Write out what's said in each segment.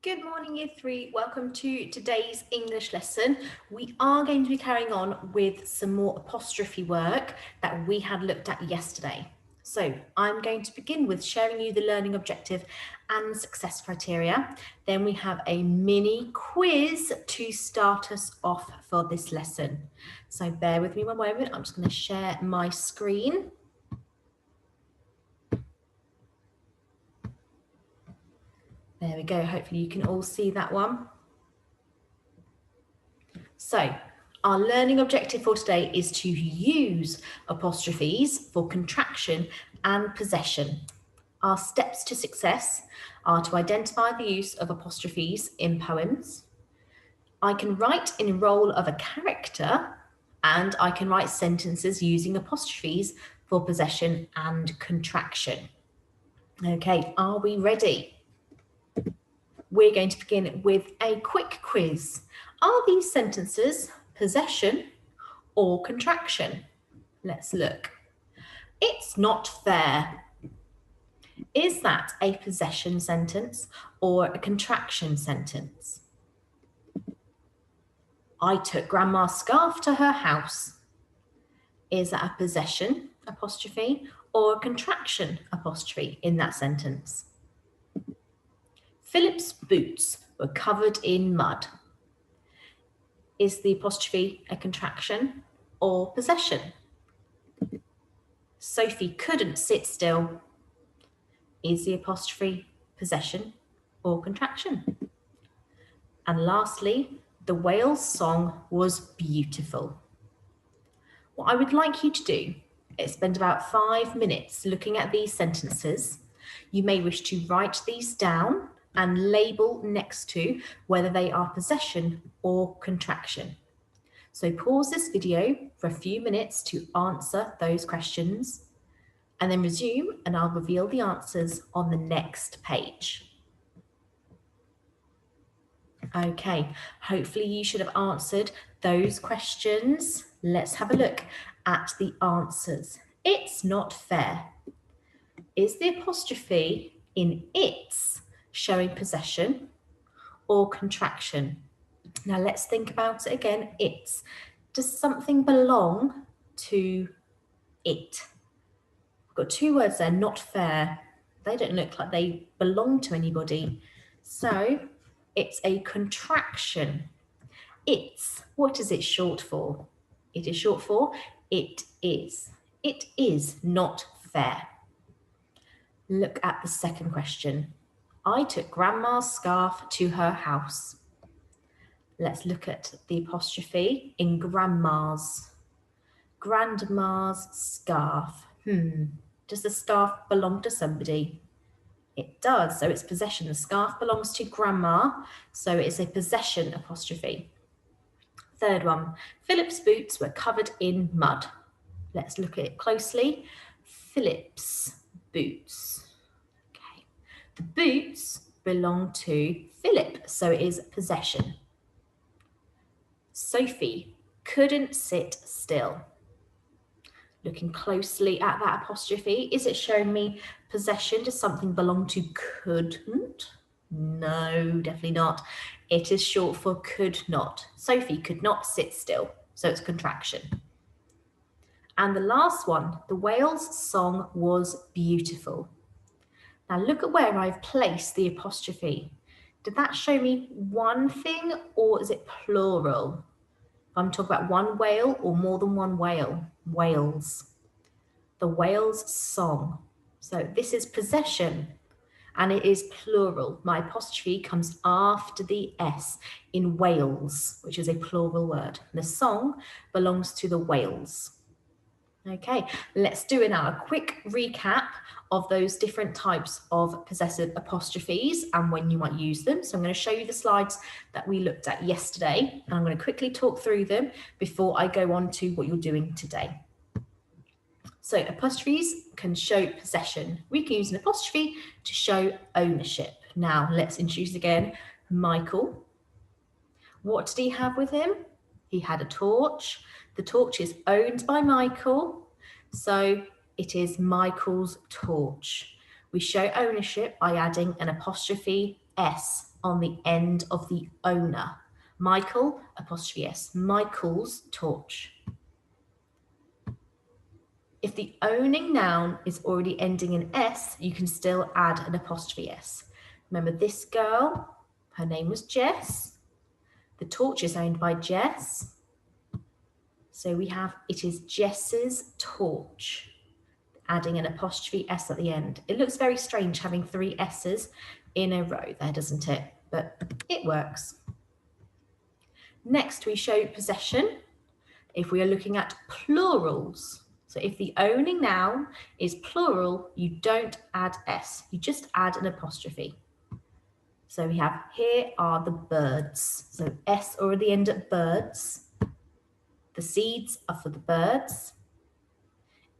Good morning, Year 3. Welcome to today's English lesson. We are going to be carrying on with some more apostrophe work that we had looked at yesterday. So I'm going to begin with sharing you the learning objective and success criteria. Then we have a mini quiz to start us off for this lesson. So bear with me one moment. I'm just going to share my screen. There we go. Hopefully you can all see that one. So our learning objective for today is to use apostrophes for contraction and possession. Our steps to success are to identify the use of apostrophes in poems. I can write in the role of a character, and I can write sentences using apostrophes for possession and contraction. Okay, are we ready? We're going to begin with a quick quiz. Are these sentences possession or contraction? Let's look. It's not fair. Is that a possession sentence or a contraction sentence? I took Grandma's scarf to her house. Is that a possession apostrophe or a contraction apostrophe in that sentence? Philip's boots were covered in mud. Is the apostrophe a contraction or possession? Sophie couldn't sit still. Is the apostrophe possession or contraction? And lastly, the whale's song was beautiful. What I would like you to do is spend about 5 minutes looking at these sentences. You may wish to write these down and label next to whether they are possession or contraction. So pause this video for a few minutes to answer those questions and then resume, and I'll reveal the answers on the next page. Okay, hopefully you should have answered those questions. Let's have a look at the answers. It's not fair. Is the apostrophe in it's showing possession or contraction? Now let's think about it again. It's. Does something belong to it? We've got two words there, not fair. They don't look like they belong to anybody. So it's a contraction. It's, what is it short for? It is short for it is. It is not fair. Look at the second question. I took Grandma's scarf to her house. Let's look at the apostrophe in grandma's. Grandma's scarf. Does the scarf belong to somebody? It does, so it's possession. The scarf belongs to grandma, so it's a possession apostrophe. Third one, Philip's boots were covered in mud. Let's look at it closely. Philip's boots. Okay, the boots belong to Philip, so it is possession. Sophie couldn't sit still. Looking closely at that apostrophe, is it showing me possession? Does something belong to couldn't? No, definitely not. It is short for could not. Sophie could not sit still, so it's contraction. And the last one, the whale's song was beautiful. Now look at where I've placed the apostrophe. Did that show me one thing or is it plural? If I'm talking about one whale or more than one whale, whales. The whale's song. So this is possession and it is plural. My apostrophe comes after the S in whales, which is a plural word. The song belongs to the whales. Okay, let's do it now. A quick recap of those different types of possessive apostrophes and when you might use them. So I'm going to show you the slides that we looked at yesterday, and I'm going to quickly talk through them before I go on to what you're doing today. So apostrophes can show possession. We can use an apostrophe to show ownership. Now let's introduce again Michael. What did he have with him? He had a torch. The torch is owned by Michael, so it is Michael's torch. We show ownership by adding an apostrophe S on the end of the owner. Michael, apostrophe S, Michael's torch. If the owning noun is already ending in S, you can still add an apostrophe S. Remember this girl, her name was Jess. The torch is owned by Jess. So we have, it is Jess's torch, adding an apostrophe S at the end. It looks very strange having 3 S's in a row there, doesn't it? But it works. Next, we show possession. If we are looking at plurals, so if the owning noun is plural, you don't add S, you just add an apostrophe. So we have, here are the birds. So S already end at birds. The seeds are for the birds.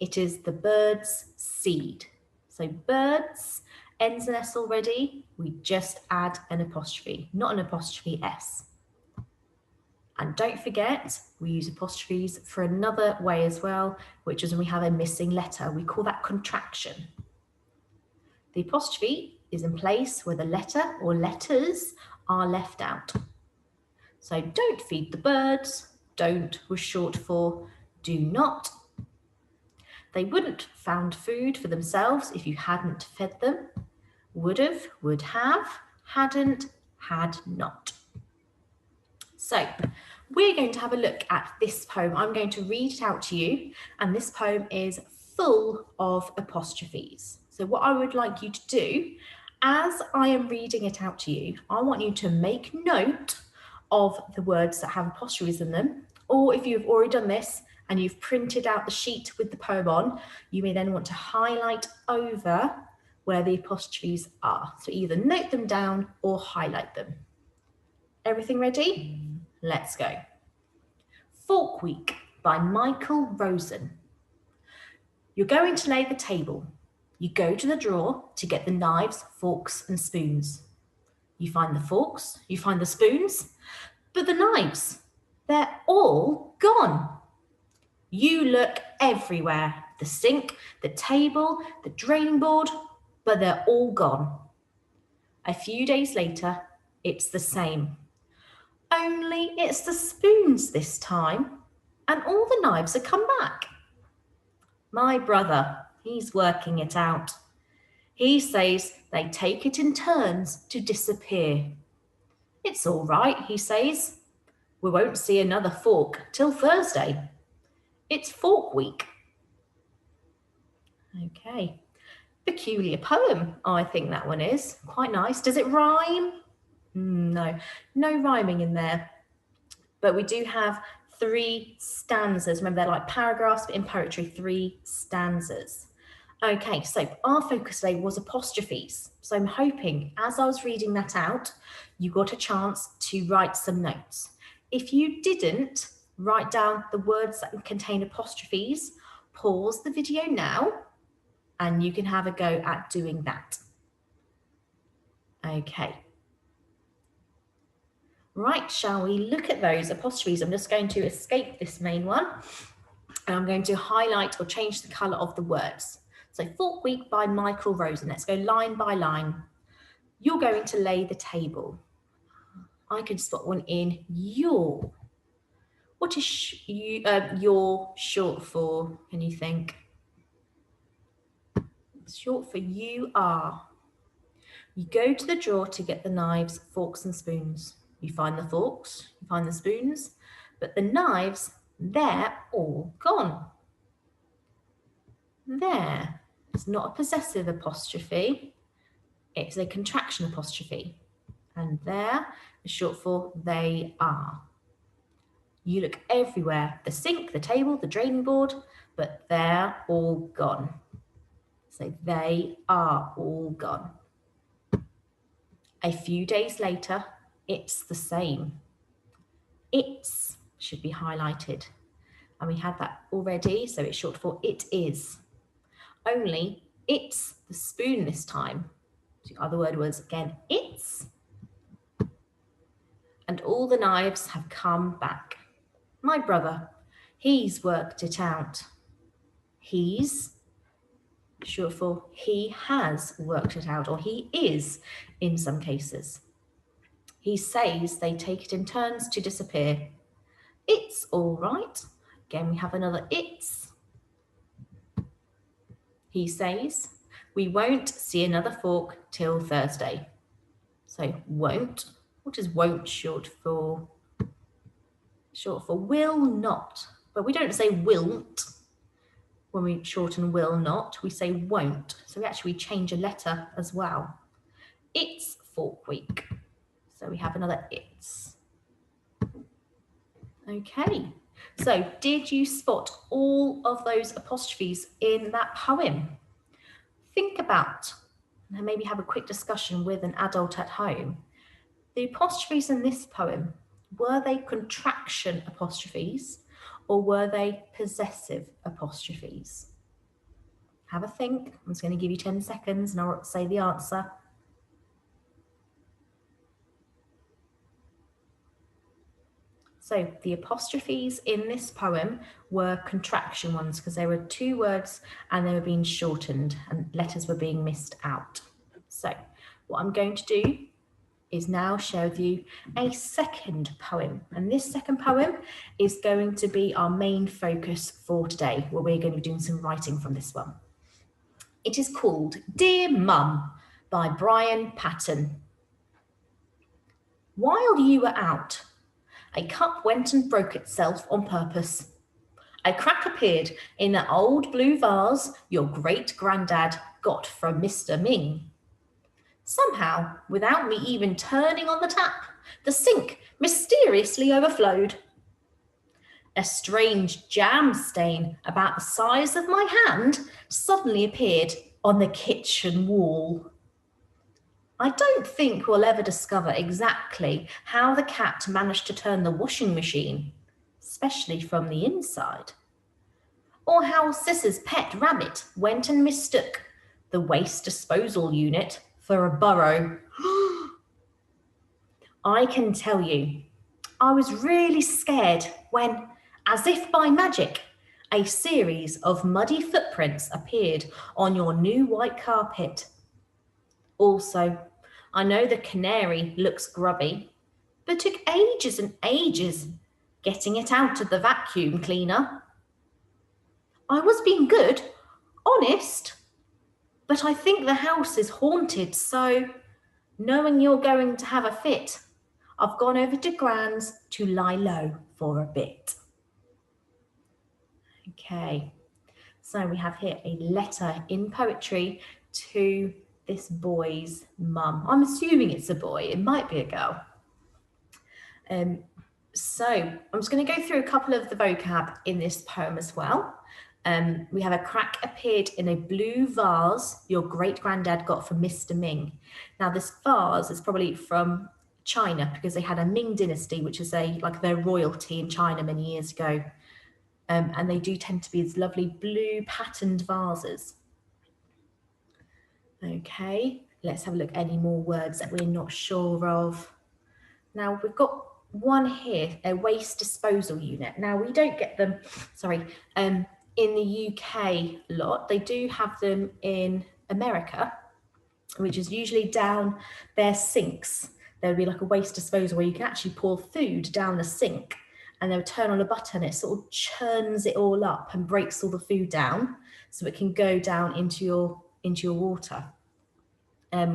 It is the bird's seed. So birds ends in S already. We just add an apostrophe, not an apostrophe S. And don't forget, we use apostrophes for another way as well, which is when we have a missing letter. We call that contraction. The apostrophe is in place where the letter or letters are left out. So don't feed the birds. Don't was short for do not. They wouldn't found food for themselves if you hadn't fed them. Would have, would have, hadn't, had not. So we're going to have a look at this poem. I'm going to read it out to you, and this poem is full of apostrophes. So what I would like you to do, as I am reading it out to you, I want you to make note of the words that have apostrophes in them, or if you've already done this and you've printed out the sheet with the poem on, you may then want to highlight over where the apostrophes are. So either note them down or highlight them. Everything ready? Let's go. Fork Week by Michael Rosen. You're going to lay the table. You go to the drawer to get the knives, forks and spoons. You find the forks, you find the spoons, but the knives, they're all gone. You look everywhere, the sink, the table, the draining board, but they're all gone. A few days later, it's the same. Only it's the spoons this time, and all the knives have come back. My brother, he's working it out. He says they take it in turns to disappear. It's all right, he says. We won't see another fork till Thursday. It's Fork Week. Okay. Peculiar poem, I think that one is. Quite nice. Does it rhyme? No rhyming in there. But we do have 3 stanzas. Remember, they're like paragraphs, but in poetry, 3 stanzas. Okay, so our focus today was apostrophes. So I'm hoping as I was reading that out, you got a chance to write some notes. If you didn't write down the words that contain apostrophes, pause the video now and you can have a go at doing that. Okay. Right, shall we look at those apostrophes? I'm just going to escape this main one and I'm going to highlight or change the colour of the words. So Fork Week by Michael Rosen. Let's go line by line. You're going to lay the table. I can spot one in your. What is your short for? Can you think? It's short for you are. You go to the drawer to get the knives, forks and spoons. You find the forks, you find the spoons, but the knives, they're all gone. There. It's not a possessive apostrophe. It's a contraction apostrophe. And there is short for they are. You look everywhere, the sink, the table, the draining board, but they're all gone. So they are all gone. A few days later, it's the same. It's should be highlighted. And we had that already, so it's short for it is. Only it's the spoon this time. The other word was again, it's. And all the knives have come back. My brother, he's worked it out. He's short for he has worked it out, or he is in some cases. He says they take it in turns to disappear. It's all right. Again, we have another it's. He says, we won't see another fork till Thursday. So won't. What is won't short for? Short for will not. But we don't say wilt when we shorten will not. We say won't. So we actually change a letter as well. It's fork week. So we have another it's. Okay. So did you spot all of those apostrophes in that poem? Think about and maybe have a quick discussion with an adult at home. The apostrophes in this poem, were they contraction apostrophes or were they possessive apostrophes? Have a think. I'm just going to give you 10 seconds and I'll say the answer. So the apostrophes in this poem were contraction ones because there were two words and they were being shortened and letters were being missed out. So what I'm going to do is now share with you a second poem. And this second poem is going to be our main focus for today, where we're going to be doing some writing from this one. It is called Dear Mum by Brian Patton. While you were out, a cup went and broke itself on purpose. A crack appeared in that old blue vase your great-granddad got from Mr. Ming. Somehow, without me even turning on the tap, the sink mysteriously overflowed. A strange jam stain about the size of my hand suddenly appeared on the kitchen wall. I don't think we'll ever discover exactly how the cat managed to turn the washing machine, especially from the inside, or how Sis's pet rabbit went and mistook the waste disposal unit for a burrow. I can tell you, I was really scared when, as if by magic, a series of muddy footprints appeared on your new white carpet. Also, I know the canary looks grubby, but took ages and ages getting it out of the vacuum cleaner. I was being good, honest, but I think the house is haunted, so knowing you're going to have a fit, I've gone over to Gran's to lie low for a bit. Okay, so we have here a letter in poetry to this boy's mum. I'm assuming it's a boy, it might be a girl. So I'm just going to go through a couple of the vocab in this poem as well. We have a crack appeared in a blue vase your great-granddad got from Mr. Ming. Now this vase is probably from China because they had a Ming dynasty, which is like their royalty in China many years ago. And they do tend to be these lovely blue patterned vases. Okay, let's have a look at any more words that we're not sure of. Now we've got one here, a waste disposal unit. Now we don't get them, in the UK lot. They do have them in America, which is usually down their sinks. There would be like a waste disposal where you can actually pour food down the sink and they'll turn on a button. It sort of churns it all up and breaks all the food down so it can go down into your water.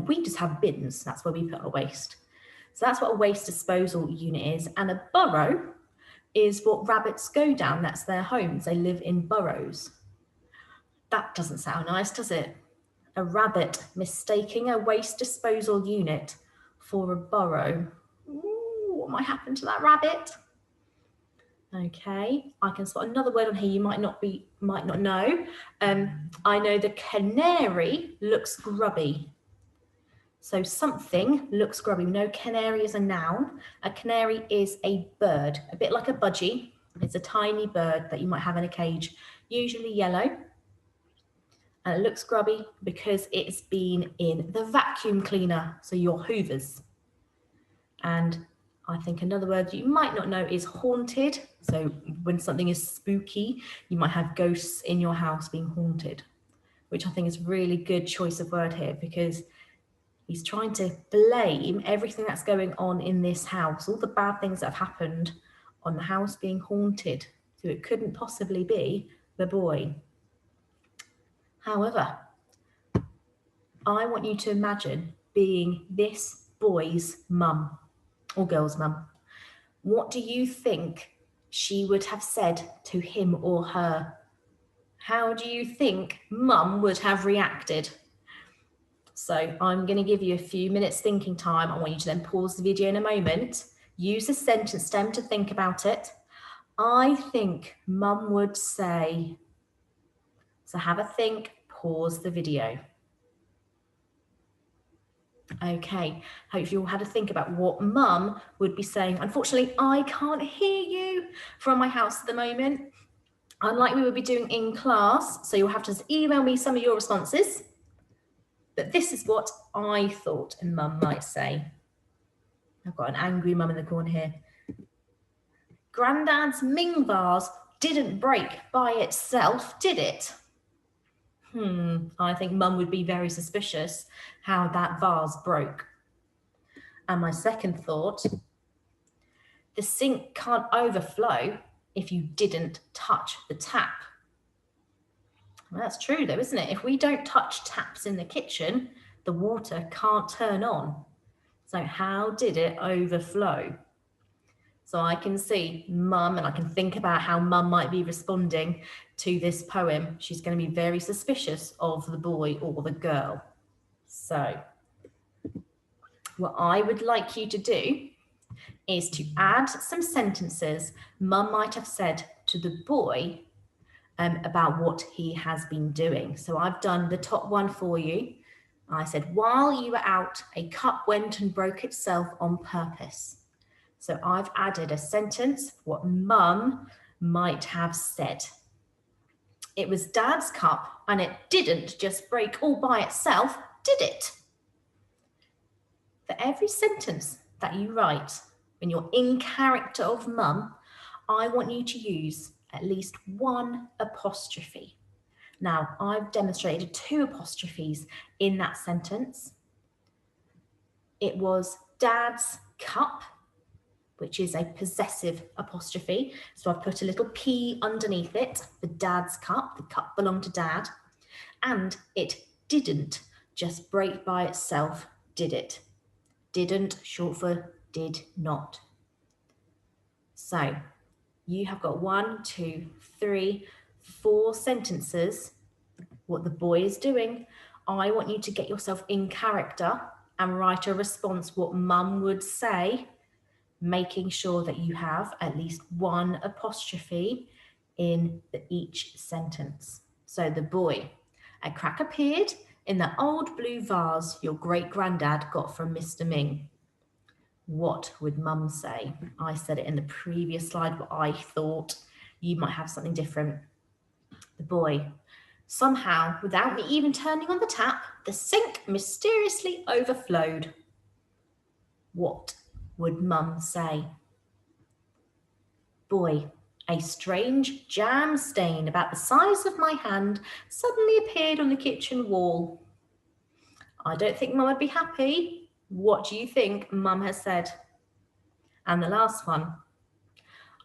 We just have bins. That's where we put our waste. So that's what a waste disposal unit is. And a burrow is what rabbits go down. That's their homes. They live in burrows. That doesn't sound nice, does it? A rabbit mistaking a waste disposal unit for a burrow. Ooh, what might happen to that rabbit? Okay, I can spot another word on here you might not know. I know the canary looks grubby. So something looks grubby. No, canary is a noun. A canary is a bird, a bit like a budgie. It's a tiny bird that you might have in a cage, usually yellow. And it looks grubby because it's been in the vacuum cleaner, so your hoovers. And I think another word you might not know is haunted. So when something is spooky, you might have ghosts in your house being haunted. which I think is a really good choice of word here, because he's trying to blame everything that's going on in this house, all the bad things that have happened, on the house being haunted. So it couldn't possibly be the boy. However, I want you to imagine being this boy's mum or girl's mum. What do you think she would have said to him or her? How do you think mum would have reacted? So I'm going to give you a few minutes thinking time. I want you to then pause the video in a moment. Use the sentence stem to think about it. I think mum would say, so have a think, pause the video. Okay, hopefully you all had a think about what mum would be saying. Unfortunately, I can't hear you from my house at the moment, unlike we would be doing in class. So you'll have to email me some of your responses. But this is what I thought a mum might say. I've got an angry mum in the corner here. Grandad's Ming vase didn't break by itself, did it? I think mum would be very suspicious how that vase broke. And my second thought, the sink can't overflow if you didn't touch the tap. Well, that's true though, isn't it? If we don't touch taps in the kitchen, the water can't turn on. So how did it overflow? So I can see mum, and I can think about how mum might be responding to this poem. She's going to be very suspicious of the boy or the girl. So what I would like you to do is to add some sentences mum might have said to the boy about what he has been doing. So I've done the top one for you. I said, while you were out, a cup went and broke itself on purpose. So I've added a sentence, what mum might have said. It was dad's cup and it didn't just break all by itself, did it? For every sentence that you write, when you're in character of mum, I want you to use at least one apostrophe. Now, I've demonstrated 2 apostrophes in that sentence. It was dad's cup, which is a possessive apostrophe. So I've put a little P underneath it, the dad's cup. The cup belonged to dad. And it didn't just break by itself, did it? Didn't, short for did not. So you have got 1, 2, 3, 4 sentences, what the boy is doing. I want you to get yourself in character and write a response, what mum would say, making sure that you have at least one apostrophe in each sentence. So the boy, a crack appeared in the old blue vase your great-granddad got from Mr. Ming. What would mum say? I said it in the previous slide, but I thought you might have something different. The boy, somehow, without me even turning on the tap, the sink mysteriously overflowed. What would mum say? Boy, a strange jam stain about the size of my hand suddenly appeared on the kitchen wall. I don't think mum would be happy. What do you think mum has said? And the last one,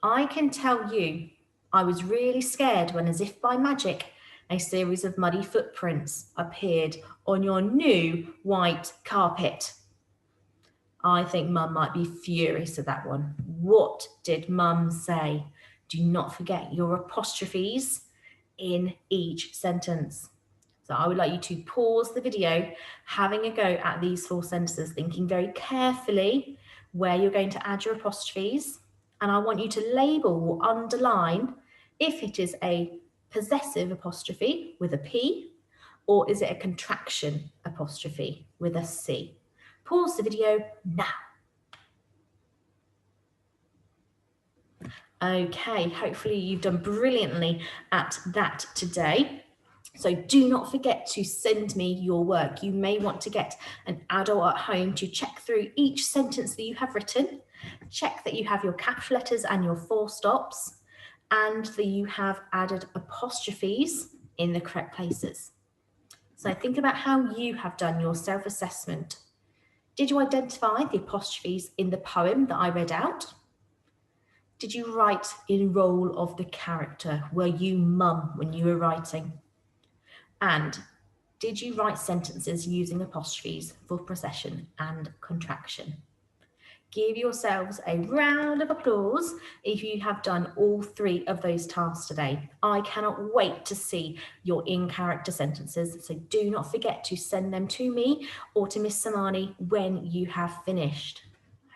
I can tell you, I was really scared when, as if by magic, a series of muddy footprints appeared on your new white carpet. I think mum might be furious at that one. What did mum say? Do not forget your apostrophes in each sentence. So I would like you to pause the video, having a go at these 4 sentences, thinking very carefully where you're going to add your apostrophes. And I want you to label or underline if it is a possessive apostrophe with a P, or is it a contraction apostrophe with a C. Pause the video now. Okay, hopefully you've done brilliantly at that today. So do not forget to send me your work. You may want to get an adult at home to check through each sentence that you have written, check that you have your capital letters and your full stops, and that you have added apostrophes in the correct places. So think about how you have done your self-assessment. Did you identify the apostrophes in the poem that I read out? Did you write in role of the character? Were you mum when you were writing? And did you write sentences using apostrophes for procession and contraction? Give yourselves a round of applause if you have done all 3 of those tasks today. I cannot wait to see your in-character sentences, so do not forget to send them to me or to Miss Samani when you have finished.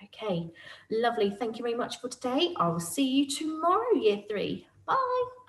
Okay, lovely. Thank you very much for today. I will see you tomorrow, year 3. Bye.